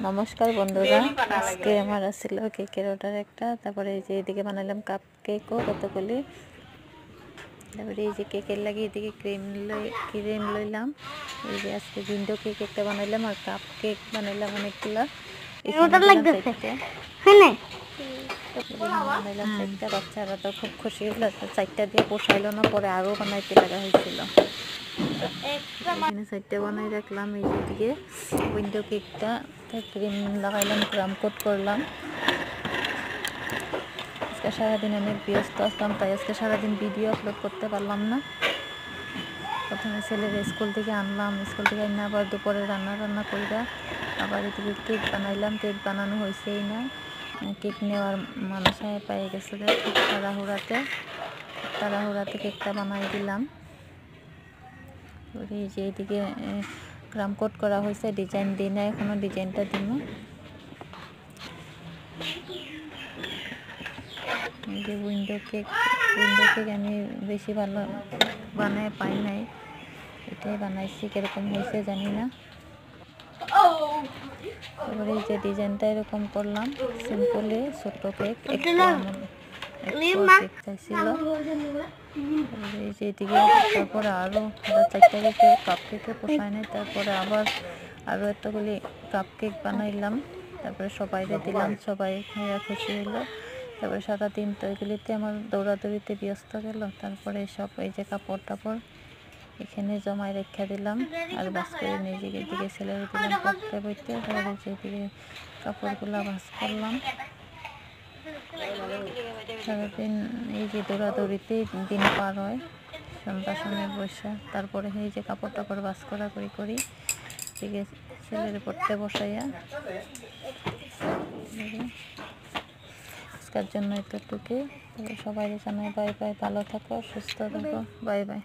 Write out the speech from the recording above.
নমস্কার বন্ধুরা, আজকে আমার আসছিল কেকের অর্ডার একটা। তারপরে এই যে এদিকে বানালাম কাপ কেকও কতগুলি। তারপরে এই যে কেকের লাগে এদিকে ক্রিম লইলাম। এই যে আজকে উইন্ডো কেক একটা বানাইলাম আর কাপ কেক বানাইলাম অনেকগুলা। বানাইলাম চারটা। বাচ্চারা তো খুব খুশি হলো, চারটা দিয়ে পোষাইলো না, পরে আরও বানাইতে লাগা হয়েছিল। এখানে সাইডটা বানাই রাখলাম। এই দিকে উইন্ডো কেকটা ক্রিম লাগাইলাম, ক্রাম কোট করলাম। আজকে সারাদিন অনেক ব্যস্ত আসলাম, তাই আজকে সারাদিন ভিডিও আপলোড করতে পারলাম না। প্রথমে ছেলের স্কুল থেকে আনলাম, স্কুল থেকে এনে আবার দুপুরে রান্না কইরা আবার এদিকে কেক বানাইলাম। কেক বানানো হয়েছেই না, কেক নেওয়ার মানুষ পেয়ে গেছে। খুব তাড়াহুড়াতে কেকটা বানাই দিলাম। এই যে এইদিকে ক্রাম কোট করা হয়েছে, ডিজাইন দিই না এখনো, ডিজাইনটা দিব। এই যে উইন্ডো কেক আমি বেশি ভালো বানায় পাই নাই, এটাই বানাইছি। কিরকম হয়েছে জানি না। তারপরে এই যে ডিজাইনটা এরকম করলাম, সিম্পলি ছোট্ট কেক। চাইছিল এই যে এদিকে। তারপরে আরও 4টা কেকের কাপ কেকে পোষায় নাই। তারপরে আবার আরও এতগুলি কাপ কেক বানাইলাম। তারপরে সবাইকে দিলাম, সবাই খাইয়া খুশি হইলো। তারপরে সারাদিন তো এগুলিতে আমার দৌড়াদৌড়িতে ব্যস্ত গেল। তারপরে সব এই যে কাপড় টাপড় এখানে জমায় রেখা দিলাম আর বাস করে নিজেকে দিকে ছেলের দিলাম পড়তে বইতে। তারপরে যেদিকে কাপড়গুলো বাস করলাম। সারাদিন এই যে দৌড়াদৌড়িতেই দিন পার হয়, সন্ধ্যার সময় বসা। তারপরে এই যে কাপড় টাপড় বাস করি দিকে ছেলের পড়তে বসাইয়া। আজকের জন্য এতটুকু। সবাই জানাই বাই বাই, ভালো থাকো, সুস্থ থাকো, বাই বাই।